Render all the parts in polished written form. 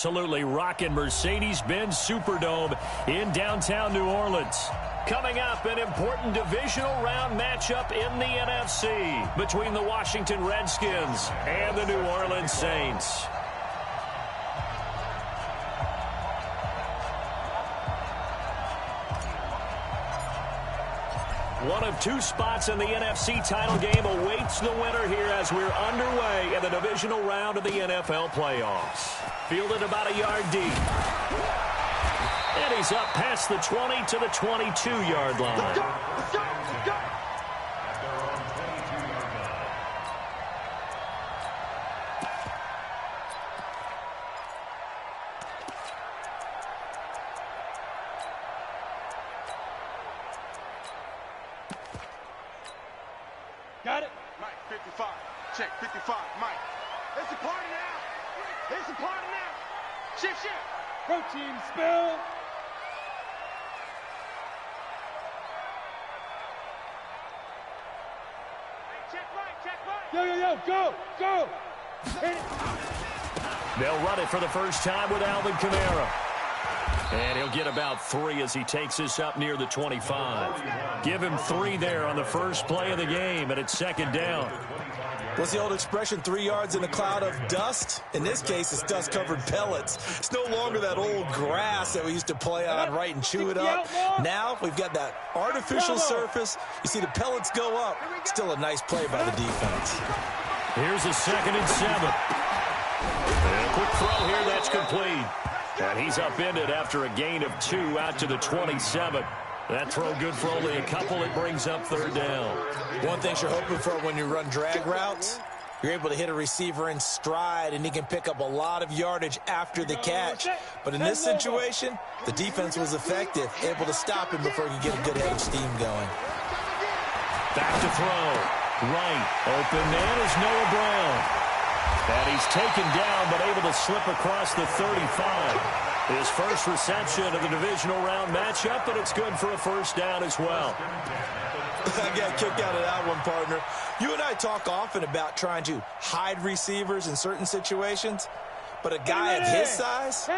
Absolutely rocking Mercedes-Benz Superdome in downtown New Orleans. Coming up, an important divisional round matchup in the NFC between the Washington Redskins and the New Orleans Saints. One of two spots in the NFC title game awaits the winner here as we're underway in the divisional round of the NFL playoffs. Fielded about a yard deep. And he's up past the 20 to the 22-yard line. Let's go, let's go, let's go. Got it? Mike, 55. Check, 55. Mike. It's a party now. It's a party now. Shift, shift. Protein spill. Hey, check right, check right. Yo, yo, yo, go, go. They'll run it for the first time with Alvin Kamara. And he'll get about 3 as he takes this up near the 25. Give him 3 there on the first play of the game, and it's second down. What's the old expression, 3 yards in a cloud of dust? In this case, it's dust-covered pellets. It's no longer that old grass that we used to play on, right, and chew it up. Now we've got that artificial surface. You see the pellets go up. Still a nice play by the defense. Here's a 2nd and 7. And a quick throw here, that's complete. And he's upended after a gain of 2 out to the 27. That throw good for only a couple. It brings up third down. One thing you're hoping for when you run drag routes, you're able to hit a receiver in stride, and he can pick up a lot of yardage after the catch. But in this situation, the defense was effective, able to stop him before he could get a good head of steam going. Back to throw. Right. Open man is Noah Brown. And he's taken down, but able to slip across the 35. His first reception of the divisional round matchup, but it's good for a first down as well. I got a kick out of that one, partner. You and I talk often about trying to hide receivers in certain situations, but a guy of his size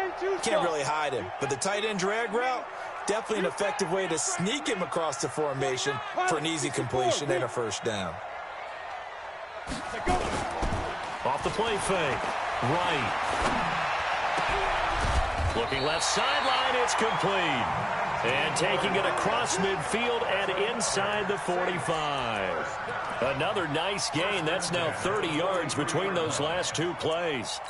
can't really hide him. But the tight end drag route, definitely an effective way to sneak him across the formation for an easy completion and a first down. Off the play fake. Right. Looking left sideline, it's complete. And taking it across midfield and inside the 45. Another nice gain. That's now 30 yards between those last 2 plays.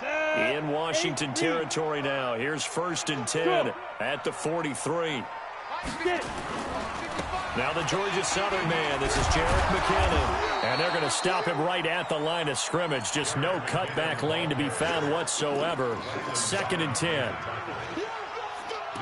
In Washington territory now. Here's 1st and 10 at the 43. Now the Georgia Southern man. This is Jerick McKinnon. And they're going to stop him right at the line of scrimmage. Just no cutback lane to be found whatsoever. 2nd and 10.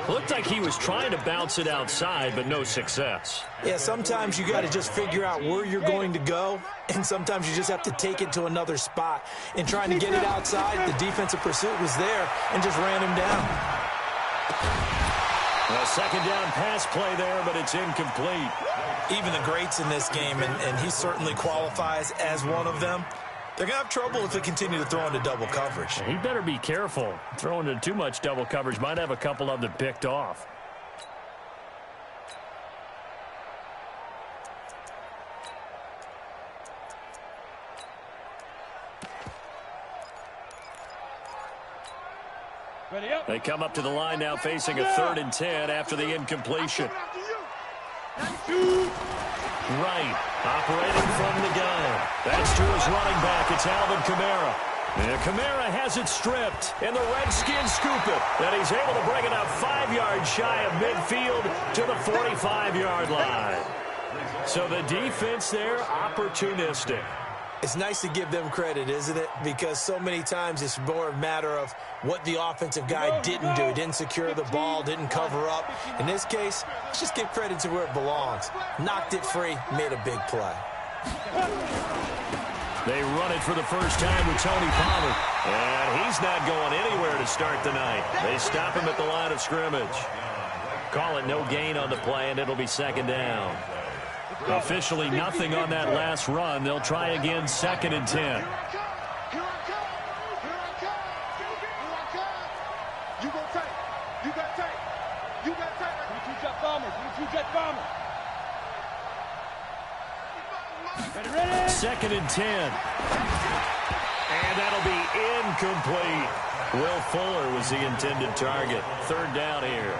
Looked like he was trying to bounce it outside, but no success. Yeah, sometimes you got to just figure out where you're going to go, and sometimes you just have to take it to another spot. In trying to get it outside, the defensive pursuit was there and just ran him down. A 2nd down pass play there, but it's incomplete. Even the greats in this game, and he certainly qualifies as one of them, they're going to have trouble if they continue to throw into double coverage. He better be careful. Throwing into too much double coverage might have a couple of them picked off. They come up to the line now facing a 3rd and 10 after the incompletion. Right, operating from the gun. That's to his running back. It's Alvin Kamara. And Kamara has it stripped, and the Redskins scoop it. And he's able to bring it up 5 yards shy of midfield to the 45-yard line. So the defense there, opportunistic. It's nice to give them credit, isn't it? Because so many times it's more a matter of what the offensive guy didn't do. He didn't secure the ball, didn't cover up. In this case, let's just give credit to where it belongs. Knocked it free, made a big play. They run it for the first time with Tony Pollard. And he's not going anywhere to start the night. They stop him at the line of scrimmage. Call it no gain on the play, and it'll be 2nd down. Officially nothing on that last run. They'll try again, 2nd and 10. Here I come. Here I come. Here I come. Here I come. You gonna take. You got take. You got take. 22 jet bombers. 22 jet bombers. Ready? 2nd and 10. And that'll be incomplete. Will Fuller was the intended target. 3rd down here.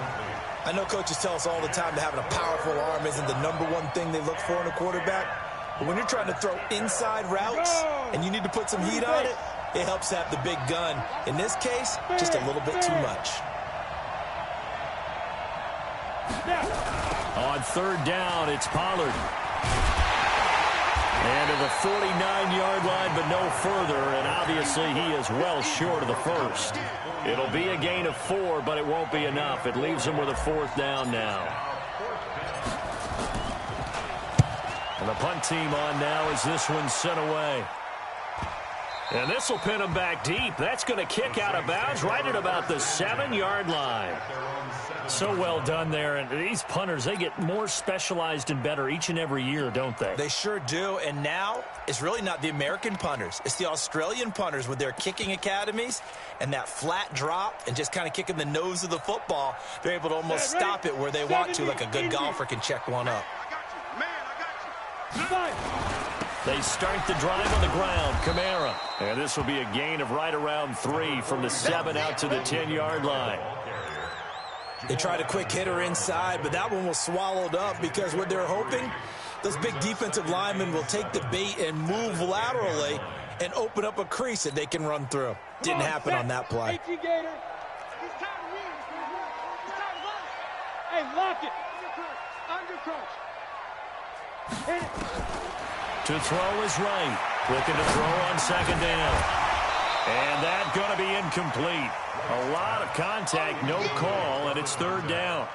I know coaches tell us all the time that having a powerful arm isn't the #1 thing they look for in a quarterback. But when you're trying to throw inside routes and you need to put some heat on it, it helps to have the big gun. In this case, just a little bit too much. On 3rd down, it's Pollard. And to the 49-yard line, but no further, and obviously he is well short of the first. It'll be a gain of 4, but it won't be enough. It leaves him with a 4th down now. And the punt team on now as this one's sent away. And this will pin him back deep. That's going to kick out of bounds right at about the 7-yard line. So well done there. And these punters, they get more specialized and better each and every year, don't they? They sure do. And now it's really not the American punters. It's the Australian punters with their kicking academies and that flat drop and just kind of kicking the nose of the football. They're able to almost stop it where they want to, like a good golfer can check one up. I got you. Man, I got you. They start the drive on the ground. Kamara. And this will be a gain of right around 3 from the 7 out to the 10-yard line. They tried a quick hitter inside, but that one was swallowed up because what they're hoping, those big defensive linemen will take the bait and move laterally and open up a crease that they can run through. Didn't happen on that play. It's time to win. It's time to run. Hey, lock it. Under crunch. Hit it. To throw is right. Looking to throw on 2nd down. And that's going to be incomplete. A lot of contact, no call, and it's 3rd down.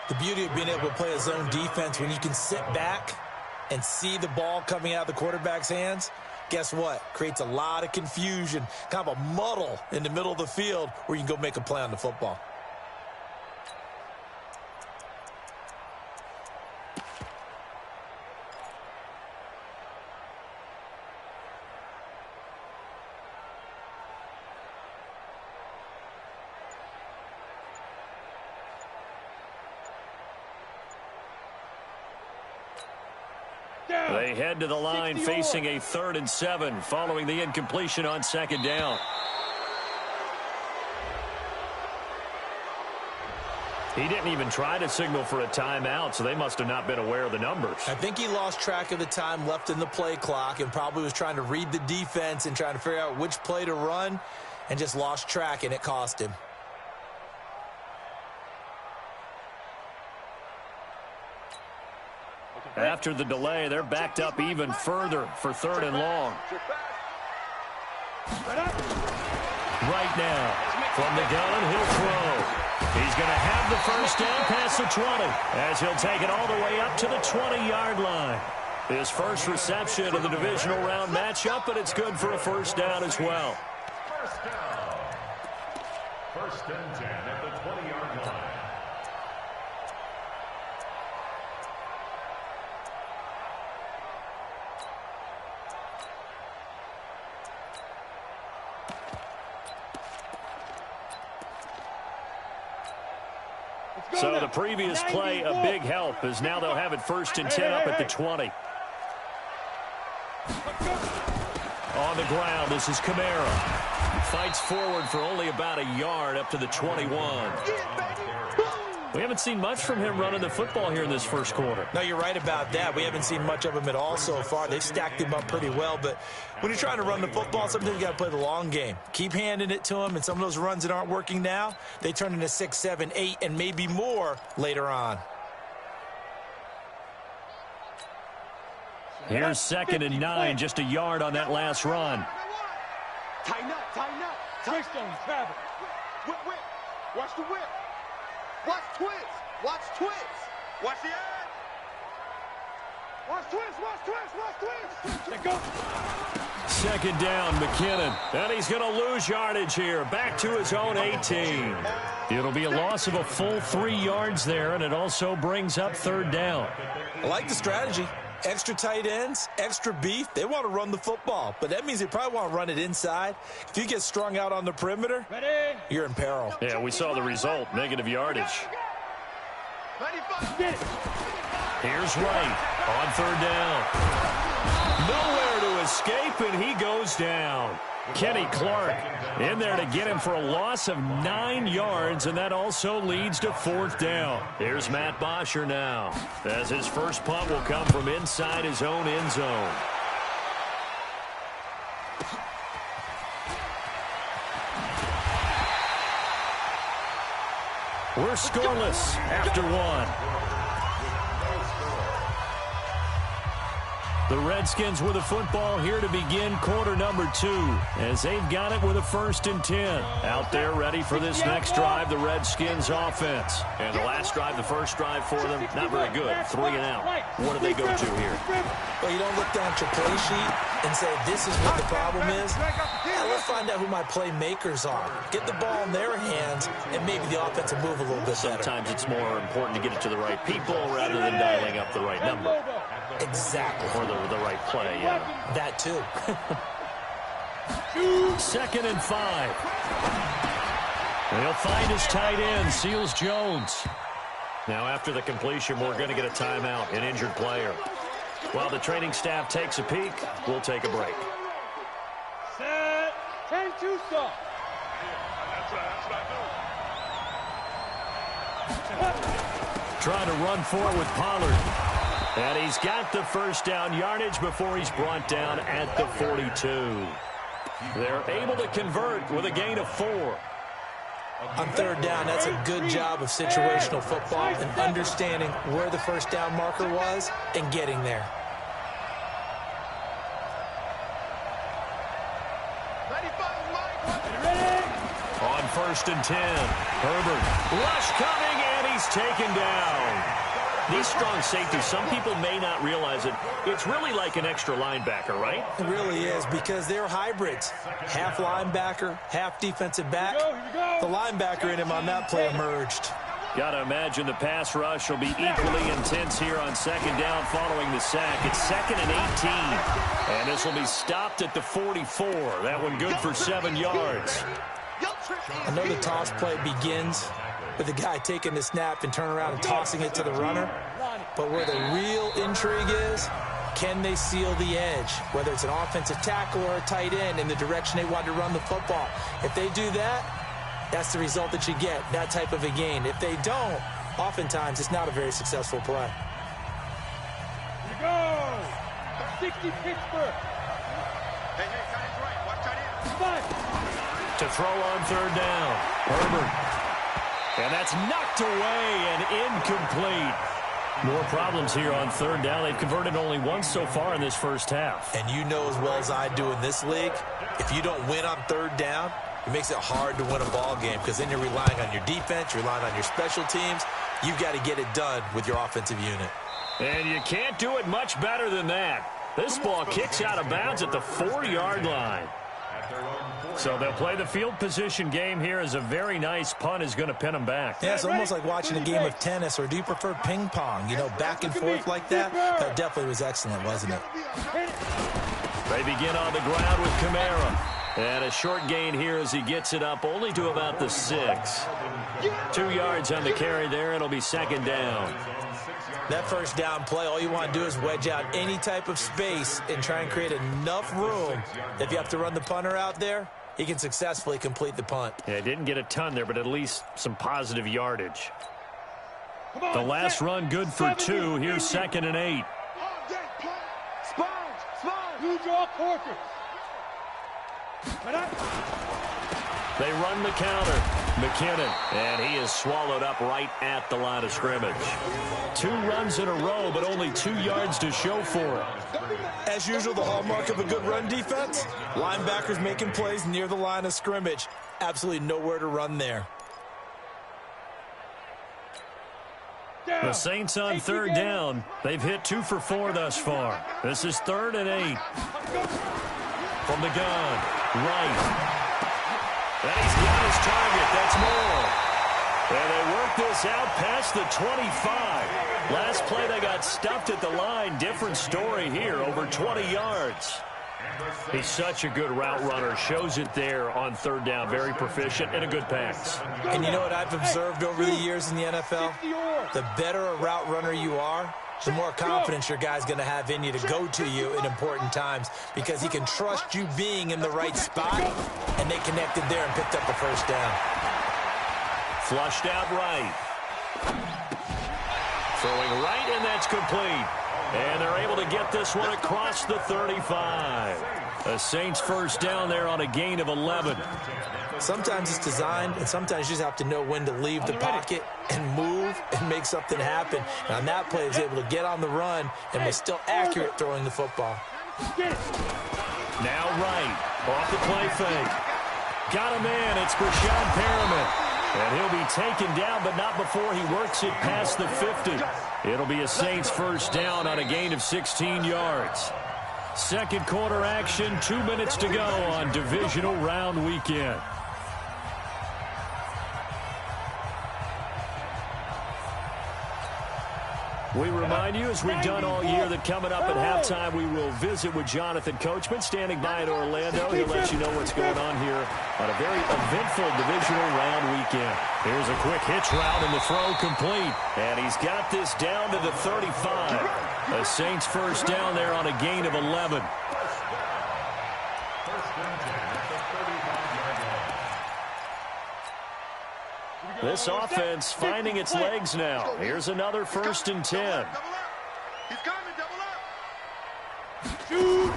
The beauty of being able to play a zone defense when you can sit back and see the ball coming out of the quarterback's hands, guess what? Creates a lot of confusion, kind of a muddle in the middle of the field where you can go make a play on the football. They head to the line facing a 3rd and 7 following the incompletion on 2nd down. He didn't even try to signal for a timeout, so they must have not been aware of the numbers. I think he lost track of the time left in the play clock and probably was trying to read the defense and trying to figure out which play to run and just lost track, and it cost him. After the delay, they're backed up even further for 3rd and long. Right now, from the gun, he'll throw. He's going to have the 1st down past the 20, as he'll take it all the way up to the 20-yard line. His first reception of the divisional round matchup, but it's good for a 1st down as well. 1st and 10 at the 20-yard line. So the previous play, a big help, as now they'll have it 1st and 10 up at the 20. On the ground, this is Kamara. Fights forward for only about a yard up to the 21. We haven't seen much from him running the football here in this 1st quarter. No, you're right about that. We haven't seen much of him at all so far. They've stacked him up pretty well, but when you're trying to run the football, sometimes you got to play the long game. Keep handing it to him, and some of those runs that aren't working now, they turn into 6, 7, 8, and maybe more later on. Here's 2nd and 9, just a yard on that last run. Tighten up, tighten up. Twist on travel. Whip, whip. Watch the whip. Watch twist. Watch twist. Watch the eye. Watch twist, watch twist, watch twist. Let go. second down, McKinnon. And he's going to lose yardage here. Back to his own 18. It'll be a loss of a full 3 yards there, and it also brings up third down. I like the strategy. Extra tight ends, extra beef. They want to run the football, but that means they probably want to run it inside. If you get strung out on the perimeter, you're in peril. Yeah, we saw the result, negative yardage. Here's Wright on third down. Nowhere to escape, and he goes down. Kenny Clark in there to get him for a loss of 9 yards, and that also leads to fourth down. Here's Matt Bosher now, as his first punt will come from inside his own end zone. We're scoreless after one. The Redskins with the football here to begin quarter number 2, as they've got it with a 1st and 10. Out there ready for this next drive, the Redskins offense. And the last drive, the first drive for them, not very good. 3 and out. What do they go to here? Well, you don't look down at your play sheet and say, this is what the problem is. Yeah, let's find out who my playmakers are. Get the ball in their hands, and maybe the offense will move a little bit better. Sometimes it's more important to get it to the right people rather than dialing up the right number. Exactly. Or the right play, yeah. That too. 2nd and 5. He'll find his tight end, Seals Jones. Now after the completion, we're going to get a timeout, an injured player. While the training staff takes a peek, we'll take a break. Set. 10-2 stop. Trying to run forward with Pollard. And he's got the first down yardage before he's brought down at the 42. They're able to convert with a gain of 4. On third down, that's a good job of situational football and understanding where the first down marker was and getting there. On 1st and 10, Herbert. Rush coming, and he's taken down. These strong safeties, some people may not realize it. It's really like an extra linebacker, right? It really is, because they're hybrids. Half linebacker, half defensive back. The linebacker in him on that play emerged. Got to imagine the pass rush will be equally intense here on 2nd down following the sack. It's 2nd and 18. And this will be stopped at the 44. That one good for 7 yards. I know the toss play begins with the guy taking the snap and turn around and tossing it to the runner. But where the real intrigue is, can they seal the edge? Whether it's an offensive tackle or a tight end in the direction they want to run the football. If they do that, that's the result that you get, that type of a gain. If they don't, oftentimes it's not a very successful play. Here we go. 60 Pittsburgh. Hey, tight end right. Watch tight end. 5. To throw on 3rd down, Herbert. And that's knocked away and incomplete. More problems here on 3rd down. They've converted only once so far in this first half. And you know as well as I do in this league, if you don't win on 3rd down, it makes it hard to win a ball game because then you're relying on your defense, you're relying on your special teams. You've got to get it done with your offensive unit. And you can't do it much better than that. This ball kicks out of bounds at the 4-yard line. So they'll play the field position game here as a very nice punt is going to pin them back. Yeah, it's almost like watching a game of tennis, or do you prefer ping pong? You know, back and forth like that? That definitely was excellent, wasn't it? They begin on the ground with Kamara. And a short gain here as he gets it up only to about the 6. 2 yards on the carry there. It'll be 2nd down. That first down play, all you want to do is wedge out any type of space and try and create enough room. If you have to run the punter out there, he can successfully complete the punt. Yeah, didn't get a ton there, but at least some positive yardage. The last run good for 2. Here's 2nd and 8. You draw Corker. They run the counter. McKinnon, and he is swallowed up right at the line of scrimmage. 2 runs in a row, but only 2 yards to show for it. As usual, the hallmark of a good run defense, linebackers making plays near the line of scrimmage. Absolutely nowhere to run there. The Saints on 3rd down. They've hit 2 for 4 thus far. This is 3rd and 8. from the gun. Right. And he's got his target. That's more. And they work this out past the 25. Last play, they got stuffed at the line. Different story here, over 20 yards. He's such a good route runner. Shows it there on third down. Very proficient and a good pass. And you know what I've observed over the years in the NFL? The better a route runner you are, the more confidence your guy's going to have in you to go to you in important times because he can trust you being in the right spot, and they connected there and picked up the first down. Flushed out right. Throwing right, and that's complete. And they're able to get this one across the 35. A Saints first down there on a gain of 11. Sometimes it's designed, and sometimes you just have to know when to leave the pocket and move and make something happen. And on that play, he was able to get on the run and was still accurate throwing the football. Now right, off the play fake. Got a man, it's Brashad Perriman. And he'll be taken down, but not before he works it past the 50. It'll be a Saints first down on a gain of 16 yards. Second quarter action, 2 minutes to go on divisional round weekend. We remind you, as we've done all year, that coming up at halftime, we will visit with Jonathan Coachman, standing by in Orlando. He'll let you know what's going on here on a very eventful divisional round weekend. Here's a quick hitch route, and the throw complete. And he's got this down to the 35. A Saints first down there on a gain of 11. This offense finding its legs now. Here's another 1st and 10. He's coming, double up. Shoot.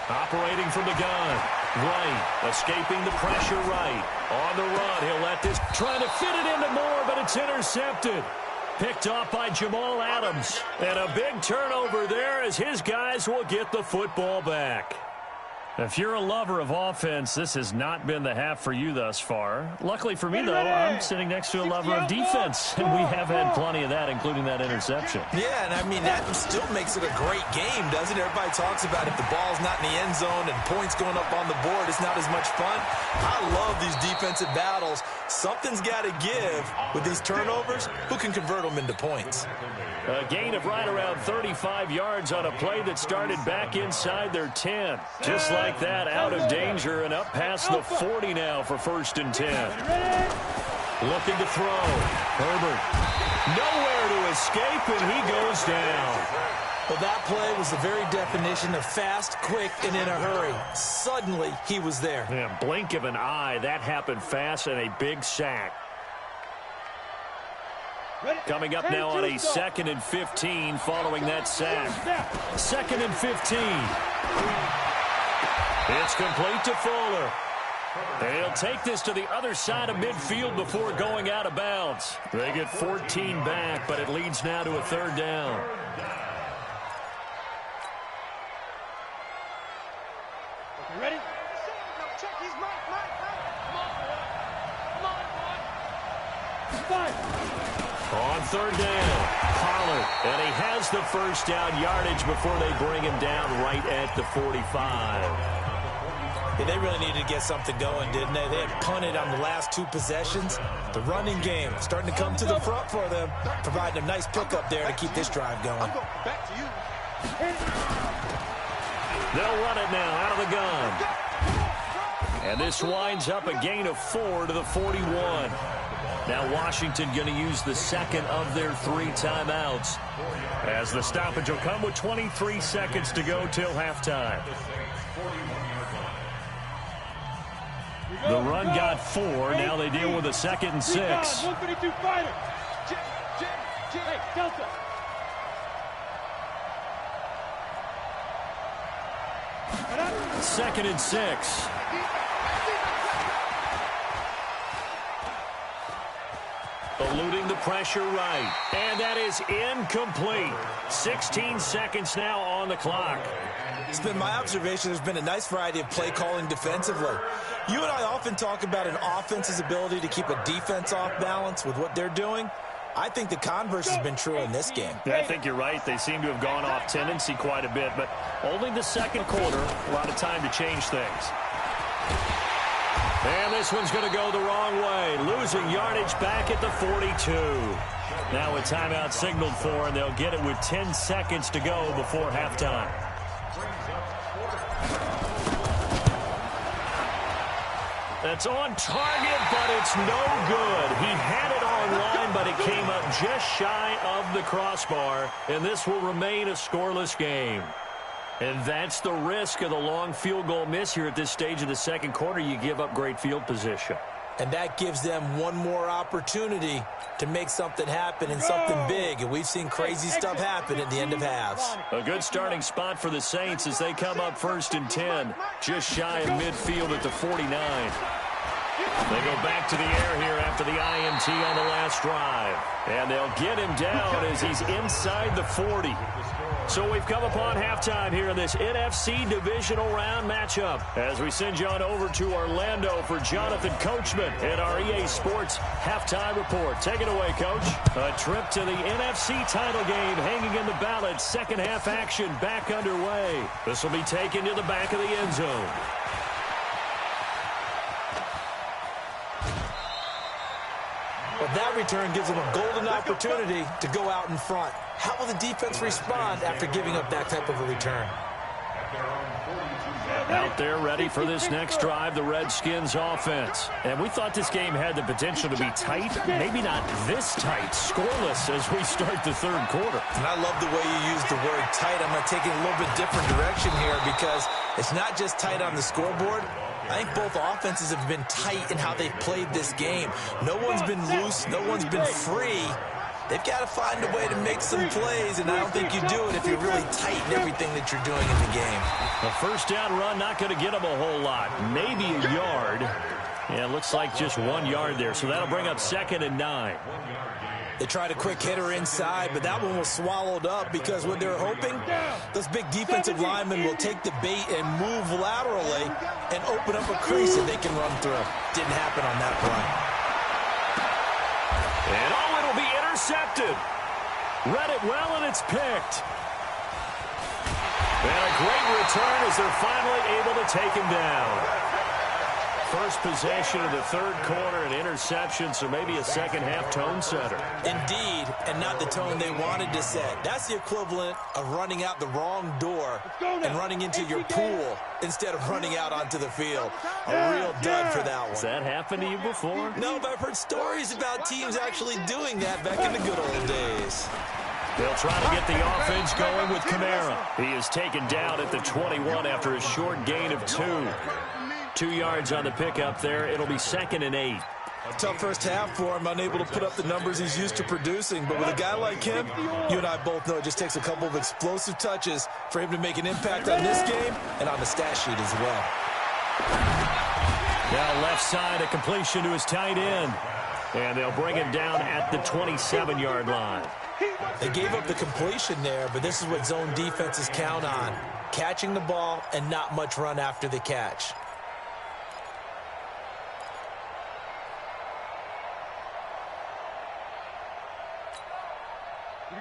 Operating from the gun. Right. Escaping the pressure right. On the run. He'll let this. Trying to fit it into Moore, but it's intercepted. Picked off by Jamal Adams. And a big turnover there as his guys will get the football back. If you're a lover of offense, this has not been the half for you thus far. Luckily for me, though, I'm sitting next to a lover of defense, and we have had plenty of that, including that interception. Yeah, and I mean, that still makes it a great game, doesn't it? Everybody talks about if the ball's not in the end zone and points going up on the board, it's not as much fun. I love these defensive battles. Something's got to give with these turnovers. Who can convert them into points? A gain of right around 35 yards on a play that started back inside their 10. Just like that, out of danger and up past the 40 now for 1st and 10. Looking to throw. Herbert. Nowhere to escape, and he goes down. Well, that play was the very definition of fast, quick, and in a hurry. Suddenly, he was there. Yeah, blink of an eye. That happened fast, and a big sack. Coming up now on a 2nd and 15 following that sack. 2nd and 15. It's complete to Fuller. They'll take this to the other side of midfield before going out of bounds. They get 14 back, but it leads now to a 3rd down. Ready? Check his mark. Come on, boy. On 3rd down, Pollard, and he has the first down yardage before they bring him down right at the 45. Yeah, they really needed to get something going, didn't they? They had punted on the last 2 possessions. The running game starting to come to the front for them, providing a nice pickup there to keep this drive going. I'm going back to you. They'll run it now out of the gun. And this winds up a gain of 4 to the 41. Now Washington going to use the 2nd of their 3 timeouts, as the stoppage will come with 23 seconds to go till halftime. The run got 4. Now they deal with a 2nd and 6. 152 fighter. Hey, Delta. Second and 6. Eluding the pressure right. And that is incomplete. 16 seconds now on the clock. It's been my observation there's been a nice variety of play calling defensively. You and I often talk about an offense's ability to keep a defense off balance with what they're doing. I think the converse has been true in this game. Yeah, I think you're right. They seem to have gone off tendency quite a bit, but only the second quarter, a lot of time to change things. And this one's going to go the wrong way, losing yardage back at the 42. Now a timeout signaled for, and they'll get it with 10 seconds to go before halftime. That's on target, but it's no good. He had it online, but it came up just shy of the crossbar, and this will remain a scoreless game. And that's the risk of the long field goal miss here at this stage of the second quarter. You give up great field position. And that gives them one more opportunity to make something happen and something big. And we've seen crazy stuff happen at the end of halves. A good starting spot for the Saints as they come up 1st and 10, just shy of midfield at the 49. They go back to the air here after the INT on the last drive. And they'll get him down as he's inside the 40. So we've come upon halftime here in this NFC divisional round matchup as we send you on over to Orlando for Jonathan Coachman in our EA Sports halftime report. Take it away, Coach. A trip to the NFC title game hanging in the balance. Second half action back underway. This will be taken to the back of the end zone. But that return gives them a golden opportunity to go out in front. How will the defense respond after giving up that type of a return? Out there ready for this next drive, the Redskins offense. And we thought this game had the potential to be tight, maybe not this tight, scoreless as we start the third quarter. And I love the way you use the word tight. I'm going to take it a little bit different direction here because it's not just tight on the scoreboard. I think both offenses have been tight in how they've played this game. No one's been loose. No one's been free. They've got to find a way to make some plays, and I don't think you do it if you're really tight in everything that you're doing in the game. A first down run, not going to get them a whole lot. Maybe a yard. Yeah, it looks like just 1 yard there, so that'll bring up 2nd and 9. They tried a quick hitter inside, but that one was swallowed up because what they're hoping, those big defensive linemen will take the bait and move laterally and open up a crease that they can run through. Didn't happen on that play. And it'll be intercepted. Read it well, and it's picked. And a great return as they're finally able to take him down. First possession of the third quarter, an interception, so maybe a second-half tone setter. Indeed, and not the tone they wanted to set. That's the equivalent of running out the wrong door and running into your pool instead of running out onto the field. A real dud for that one. Has that happened to you before? No, but I've heard stories about teams actually doing that back in the good old days. They'll try to get the offense going with Kamara. He is taken down at the 21 after a short gain of 2. 2 yards on the pickup there. It'll be 2nd and 8. Tough first half for him, unable to put up the numbers he's used to producing. But with a guy like him, you and I both know it just takes a couple of explosive touches for him to make an impact on this game and on the stat sheet as well. Now left side, a completion to his tight end. And they'll bring him down at the 27-yard line. They gave up the completion there, but this is what zone defenses count on. Catching the ball and not much run after the catch.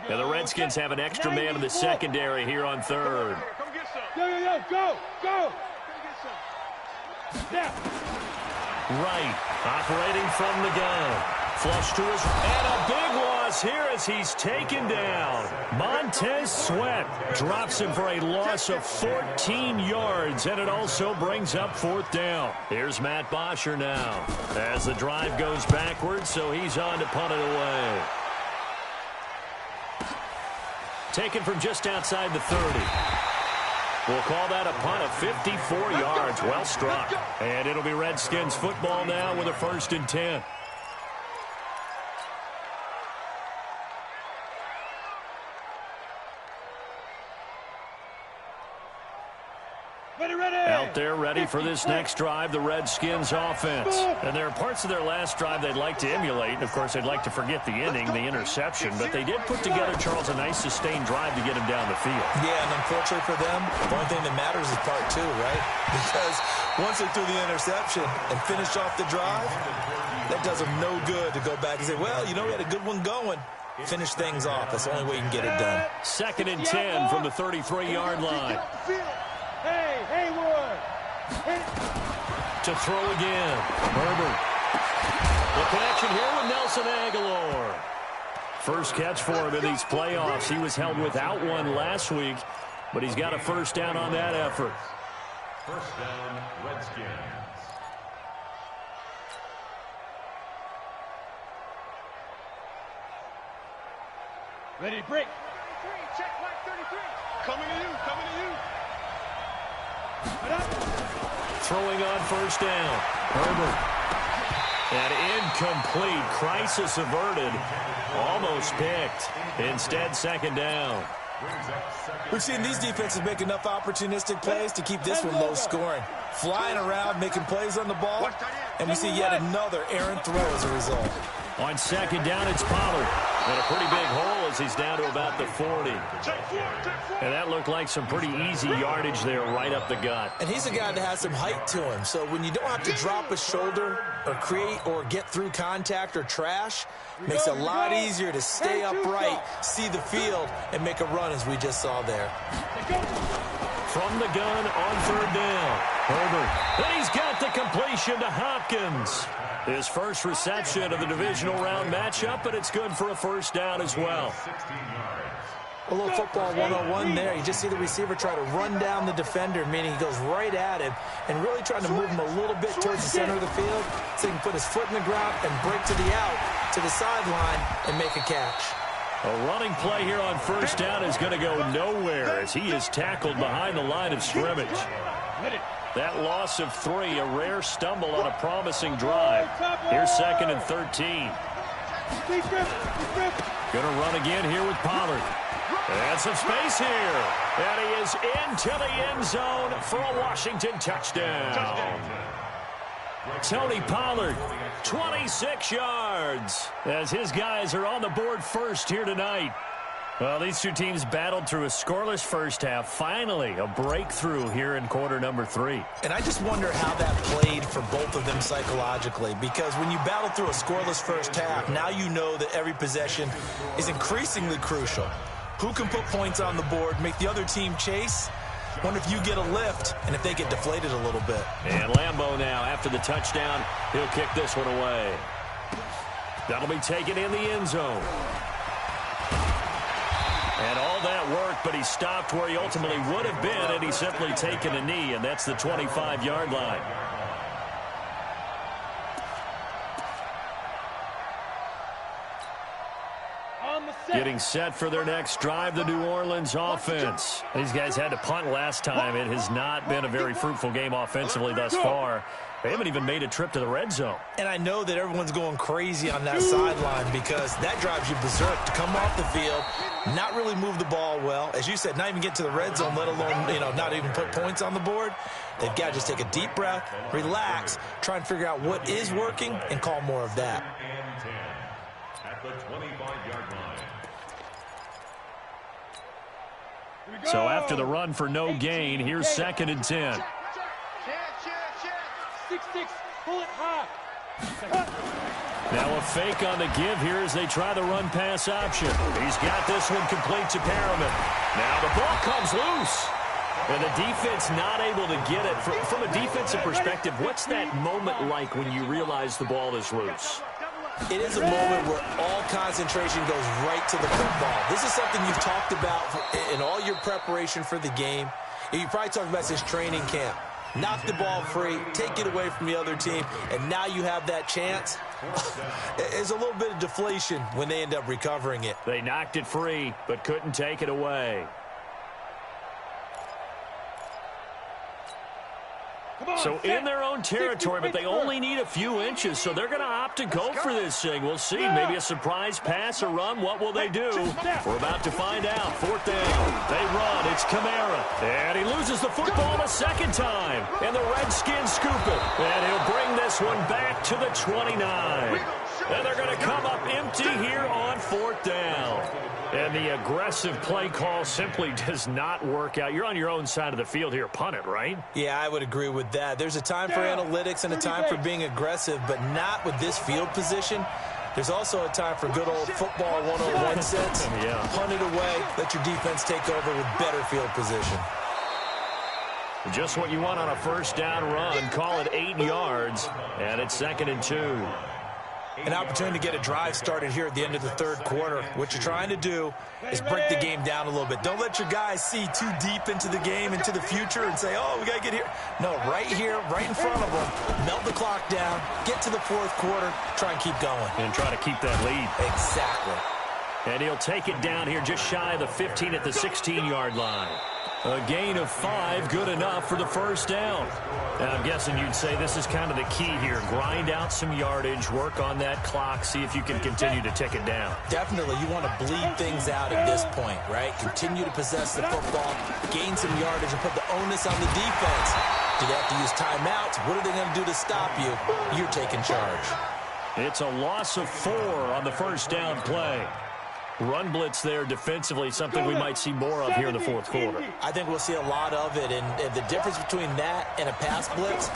And the Redskins have an extra man in the secondary here on third. Go! Now. Right, operating from the gun. Flush to his, and a big loss here as he's taken down. Montez Sweat drops him for a loss of 14 yards, and it also brings up 4th down. Here's Matt Bosher now as the drive goes backwards, so he's on to punt it away. Taken from just outside the 30. We'll call that a punt of 54 yards. Well struck. And it'll be Redskins football now with a 1st and 10. Out there ready for this next drive, the Redskins offense. And there are parts of their last drive they'd like to emulate. And, of course, they'd like to forget the inning, the interception. But they did put together, Charles, a nice sustained drive to get him down the field. Yeah, and unfortunately for them, the only thing that matters is part 2, right? Because Once they threw the interception and finished off the drive, that does them no good to go back and say, well, you know, we had a good one going. Finish things off. That's the only way you can get it done. 2nd and 10 from the 33-yard line. Hey, Haywood. To throw again. Herbert. The connection here with Nelson Aguilar. First catch for him in these playoffs. He was held without one last week, but he's got a first down on that effort. First down, Redskins. Ready, break. 33, check mark 33. Coming to you, coming to you. Throwing on first down. Herbert. An incomplete. Crisis averted. Almost picked. Instead, 2nd down. We've seen these defenses make enough opportunistic plays to keep this one low scoring. Flying around, making plays on the ball, and we see yet another errant throw as a result. On 2nd down, it's Pollard. And a pretty big hole as he's down to about the 40. And that looked like some pretty easy yardage there right up the gut. And he's a guy that has some height to him, so when you don't have to drop a shoulder or create or get through contact or trash, makes it a lot easier to stay upright, see the field, and make a run as we just saw there. From the gun on 3rd down. Herbert. And he's got the completion to Hopkins. His first reception of the divisional round matchup, but it's good for a first down as well. A little football 101 there. You just see the receiver try to run down the defender, meaning he goes right at him and really trying to move him a little bit towards the center of the field so he can put his foot in the ground and break to the out, to the sideline, and make a catch. A running play here on first down is going to go nowhere as he is tackled behind the line of scrimmage. That loss of 3, a rare stumble on a promising drive. Here's 2nd and 13. Going to run again here with Pollard. And some space here. And he is into the end zone for a Washington touchdown. Tony Pollard, 26 yards, as his guys are on the board first here tonight. Well, these two teams battled through a scoreless first half. Finally, a breakthrough here in quarter number 3. And I just wonder how that played for both of them psychologically, because when you battle through a scoreless first half, now you know that every possession is increasingly crucial. Who can put points on the board, make the other team chase? Wonder if you get a lift and if they get deflated a little bit. And Lambeau now, after the touchdown, he'll kick this one away. That'll be taken in the end zone. And all that work, but he stopped where he ultimately would have been, and he's simply taken a knee, and that's the 25-yard line. Getting set for their next drive, the New Orleans offense. These guys had to punt last time. It has not been a very fruitful game offensively thus far. They haven't even made a trip to the red zone. And I know that everyone's going crazy on that sideline because that drives you berserk to come off the field, not really move the ball well. As you said, not even get to the red zone, let alone, not even put points on the board. They've got to just take a deep breath, relax, try and figure out what is working, and call more of that. At the 25-yard line. So after the run for no gain, here's 2nd and 10. 6-6, pull it high. Now a fake on the give here as they try the run-pass option. He's got this one complete to Perriman. Now the ball comes loose. And the defense not able to get it. From a defensive perspective, what's that moment like when you realize the ball is loose? It is a moment where all concentration goes right to the football. This is something you've talked about in all your preparation for the game. You probably talked about this training camp. Knock the ball free, take it away from the other team, and now you have that chance. There's a little bit of deflation when they end up recovering it. They knocked it free, but couldn't take it away. So in their own territory, but they only need a few inches, so they're going to opt to go for this thing. We'll see. Maybe a surprise pass or run. What will they do? We're about to find out. 4th down. They run. It's Kamara. And he loses the football a second time. And the Redskins scoop it. And he'll bring this one back to the 29. And they're going to come up empty here on 4th down. And the aggressive play call simply does not work out. You're on your own side of the field here. Punt it, right? Yeah, I would agree with that. There's a time for analytics and a time for being aggressive, but not with this field position. There's also a time for good old football 101 sense. Yeah. Punt it away. Let your defense take over with better field position. Just what you want on a first down run. Call it 8 yards, and it's 2nd and 2. An opportunity to get a drive started here at the end of the third quarter. What you're trying to do is break the game down a little bit. Don't let your guys see too deep into the game, into the future, and say, oh, we got to get here. No, right here, right in front of them. Melt the clock down, get to the fourth quarter, try and keep going. And try to keep that lead. Exactly. And he'll take it down here just shy of the 15 at the 16-yard line. A gain of 5, good enough for the first down. Now, I'm guessing you'd say this is kind of the key here. Grind out some yardage, work on that clock, see if you can continue to tick it down. Definitely, you want to bleed things out at this point, right? Continue to possess the football, gain some yardage, and put the onus on the defense. Do they have to use timeouts? What are they going to do to stop you? You're taking charge. It's a loss of 4 on the first down play. Run blitz there defensively, something we might see more of here in the fourth quarter. I think we'll see a lot of it, and the difference between that and a pass blitz,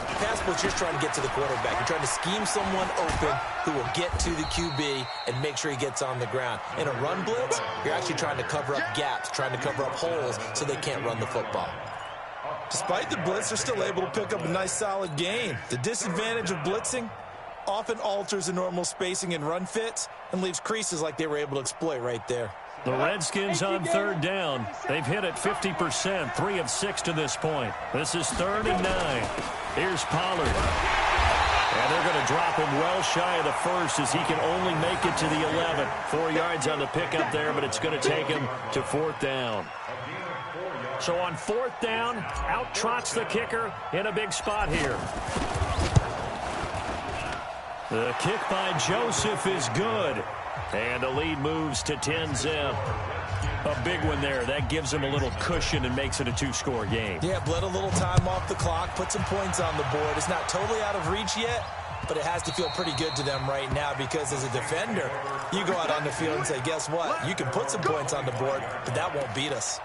you're trying to get to the quarterback. You're trying to scheme someone open who will get to the QB and make sure he gets on the ground. In a run blitz, you're actually trying to cover up gaps, trying to cover up holes so they can't run the football. Despite the blitz, they're still able to pick up a nice solid gain. The disadvantage of blitzing often alters the normal spacing and run fits and leaves creases like they were able to exploit right there. The Redskins on third down. They've hit it 50%, 3 of 6 to this point. This is 3rd and 9. Here's Pollard. And they're going to drop him well shy of the first as he can only make it to the 11. 4 yards on the pickup there, but it's going to take him to 4th down. So on 4th down, out trots the kicker in a big spot here. The kick by Joseph is good. And the lead moves to 10-zip. A big one there. That gives him a little cushion and makes it a 2-score game. Yeah, bled a little time off the clock, put some points on the board. It's not totally out of reach yet, but it has to feel pretty good to them right now because as a defender, you go out on the field and say, guess what? You can put some points on the board, but that won't beat us.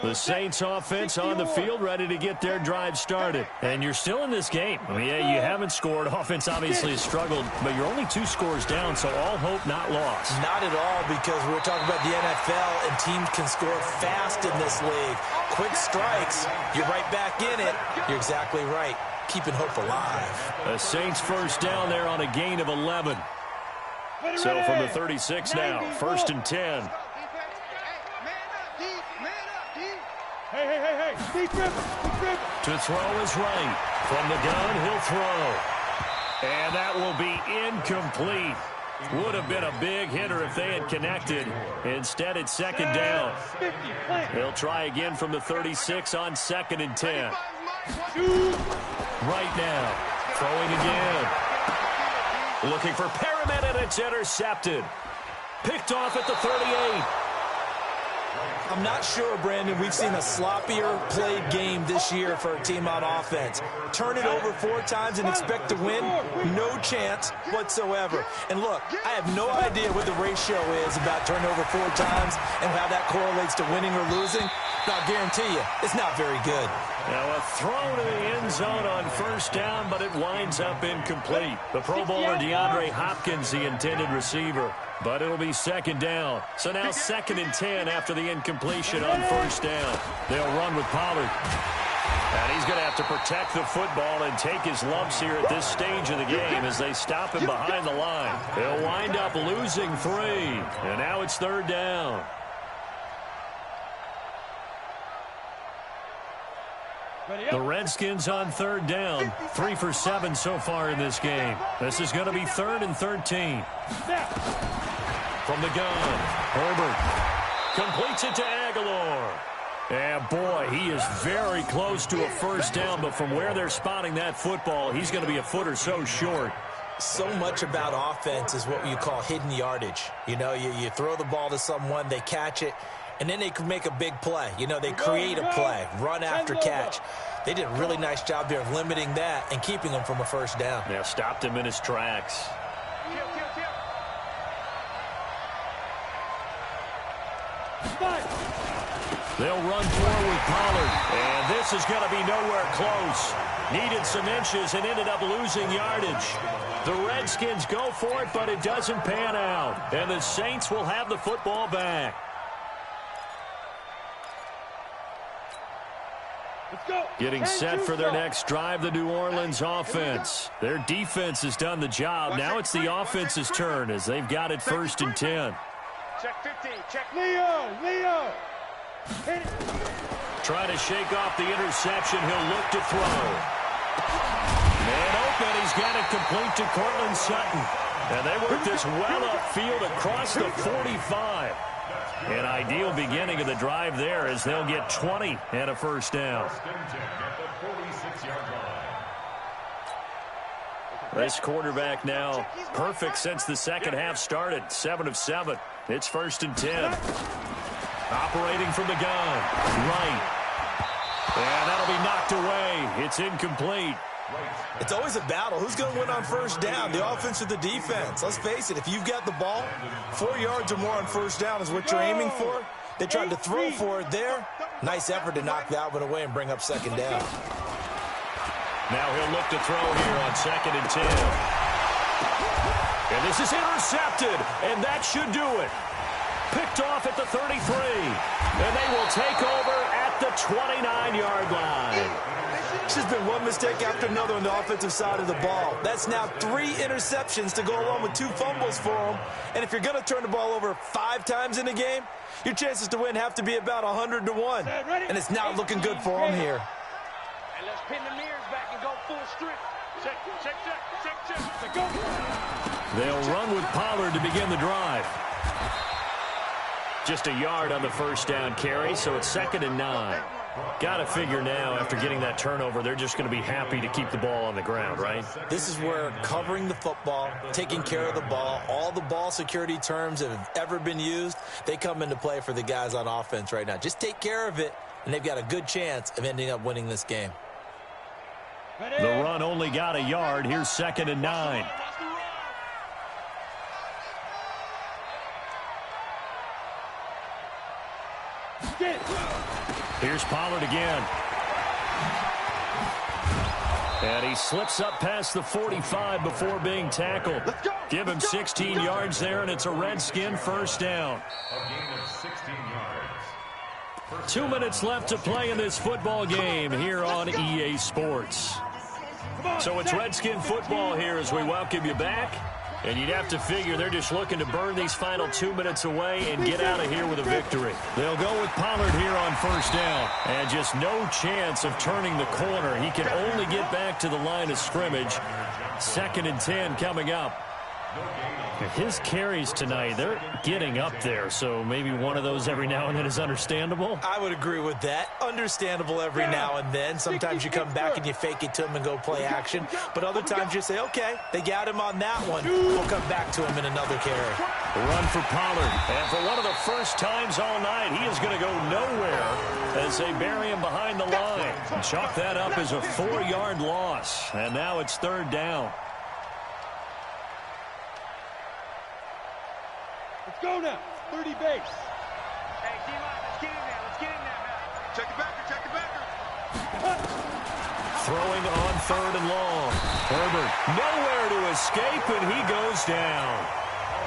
The Saints offense on the field, ready to get their drive started. And you're still in this game. I mean, yeah, you haven't scored. Offense obviously has struggled, but you're only 2 scores down, so all hope not lost. Not at all, because we're talking about the NFL, and teams can score fast in this league. Quick strikes, you're right back in it. You're exactly right. Keeping hope alive. The Saints first down there on a gain of 11. So from the 36 now, 1st and 10. Hey. Deep dribble. To throw is right. From the gun, he'll throw. And that will be incomplete. Would have been a big hitter if they had connected. Instead, it's 2nd down. They'll try again from the 36 on 2nd and 10. Right now, throwing again. Looking for Perriman, and it's intercepted. Picked off at the 38. I'm not sure, Brandon, we've seen a sloppier played game this year for a team on offense. Turn it over 4 times and expect to win? No chance whatsoever. And look, I have no idea what the ratio is about turnover 4 times and how that correlates to winning or losing. But I'll guarantee you, it's not very good. Now a throw to the end zone on 1st down, but it winds up incomplete. The Pro Bowler DeAndre Hopkins, the intended receiver. But it'll be 2nd down. So now 2nd and 10 after the incompletion on 1st down. They'll run with Pollard. And he's going to have to protect the football and take his lumps here at this stage of the game as they stop him behind the line. They'll wind up losing 3. And now it's 3rd down. The Redskins on 3rd down. 3 for 7 so far in this game. This is going to be 3rd and 13. From the gun, Herbert completes it to Aguilar. And boy, he is very close to a 1st down, but from where they're spotting that football, he's going to be a foot or so short. So much about offense is what you call hidden yardage. You know, you throw the ball to someone, they catch it, and then they can make a big play. You know, they create a play, run after catch. They did a really nice job there of limiting that and keeping him from a first down. Yeah, stopped him in his tracks. They'll run forward with Pollard, and this is going to be nowhere close. Needed some inches and ended up losing yardage. The Redskins go for it, but it doesn't pan out, and the Saints will have the football back. Getting set for their next drive, the New Orleans offense. Their defense has done the job. Now it's the offense's turn as they've got it 1st and 10. Check 15. Check Leo. Trying to shake off the interception. He'll look to throw. Man open. He's got it complete to Cortland Sutton. And they work this well upfield across the 45. An ideal beginning of the drive there as they'll get 20 and a first down. This quarterback now perfect since the second half started. 7 of 7. It's 1st and 10. Operating from the gun. Right. And that'll be knocked away. It's incomplete. It's always a battle. Who's going to win on first down, the offense or the defense? Let's face it, if you've got the ball, 4 yards or more on first down is what you're aiming for. They tried to throw for it there. Nice effort to knock that one away and bring up second down. Now he'll look to throw here on 2nd and 10. And this is intercepted, and that should do it. Picked off at the 33. And they will take over at the 29-yard line. It's just been one mistake after another on the offensive side of the ball. That's now 3 interceptions to go along with 2 fumbles for them. And if you're going to turn the ball over 5 times in a game, your chances to win have to be about 100 to 1. And it's not looking good for them here. And let's pin the mirrors back and go full strip. Check. Go. They'll run with Pollard to begin the drive. Just a yard on the first down carry, so it's 2nd and 9. Got to figure now, after getting that turnover, they're just going to be happy to keep the ball on the ground, right? This is where covering the football, taking care of the ball, all the ball security terms that have ever been used, they come into play for the guys on offense right now. Just take care of it, and they've got a good chance of ending up winning this game. The run only got a yard. Here's 2nd and 9. Here's Pollard again. And he slips up past the 45 before being tackled. Give him 16 yards there, and it's a Redskin first down. A gain of 16 yards. 2 minutes left to play in this football game here on EA Sports. So it's Redskin football here as we welcome you back. And you'd have to figure they're just looking to burn these final 2 minutes away and get out of here with a victory. They'll go with Pollard here on first down. And just no chance of turning the corner. He can only get back to the line of scrimmage. 2nd and 10 coming up. His carries tonight, they're getting up there, so maybe one of those every now and then is understandable. I would agree with that. Understandable every now and then. Sometimes you come back and you fake it to him and go play action. But other times you say, okay, they got him on that one. We'll come back to him in another carry. The run for Pollard. And for one of the first times all night, he is going to go nowhere as they bury him behind the line. Chalk that up as a 4-yard loss. And now it's 3rd down. Go now. 30 base. Hey, D-line, let's get in there. Let's get in there, man. Check the backer. Throwing on 3rd and long. Herbert nowhere to escape, and he goes down.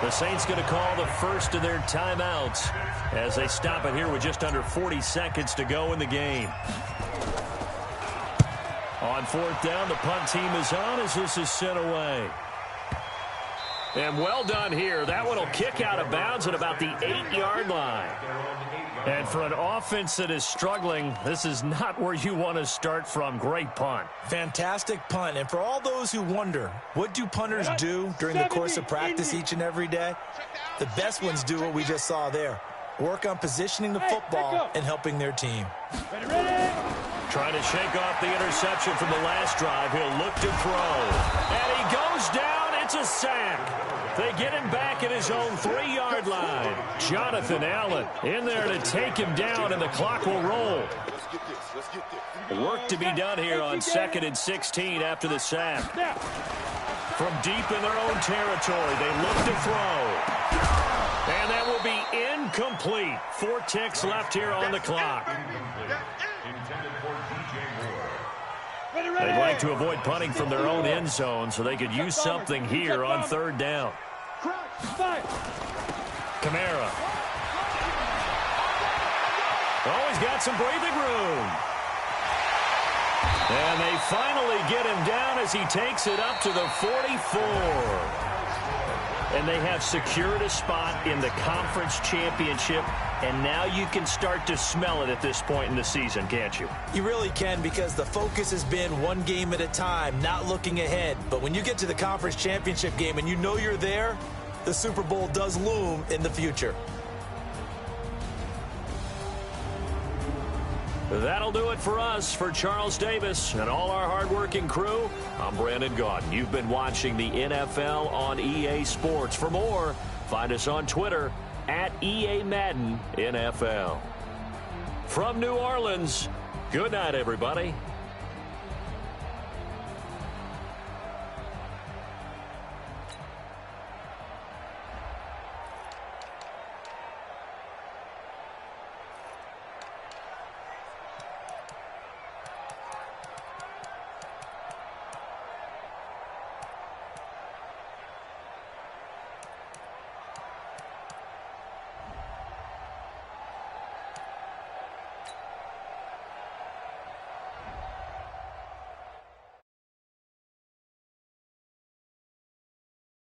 The Saints going to call the first of their timeouts as they stop it here with just under 40 seconds to go in the game. On 4th down, the punt team is on as this is sent away. And well done here. That one will kick out of bounds at about the 8-yard line. And for an offense that is struggling, this is not where you want to start from. Great punt. Fantastic punt. And for all those who wonder, what do punters do during the course of practice each and every day? The best ones do what we just saw there. Work on positioning the football and helping their team. Ready. Trying to shake off the interception from the last drive. He'll look to throw. And he goes down. It's a sack. They get him back at his own 3-yard line. Jonathan Allen in there to take him down, and the clock will roll. Work to be done here on 2nd and 16 after the sack. From deep in their own territory, they look to throw. And that will be incomplete. 4 ticks left here on the clock. They'd like to avoid punting from their own end zone so they could use something here on 3rd down. Kamara. Oh, he's got some breathing room. And they finally get him down as he takes it up to the 44. And they have secured a spot in the conference championship. And now you can start to smell it at this point in the season, can't you? You really can, because the focus has been one game at a time, not looking ahead. But when you get to the conference championship game and you know you're there, the Super Bowl does loom in the future. That'll do it for us. For Charles Davis and all our hardworking crew, I'm Brandon Gaudin. You've been watching the NFL on EA Sports. For more, find us on Twitter at EA Madden NFL. From New Orleans, good night, everybody.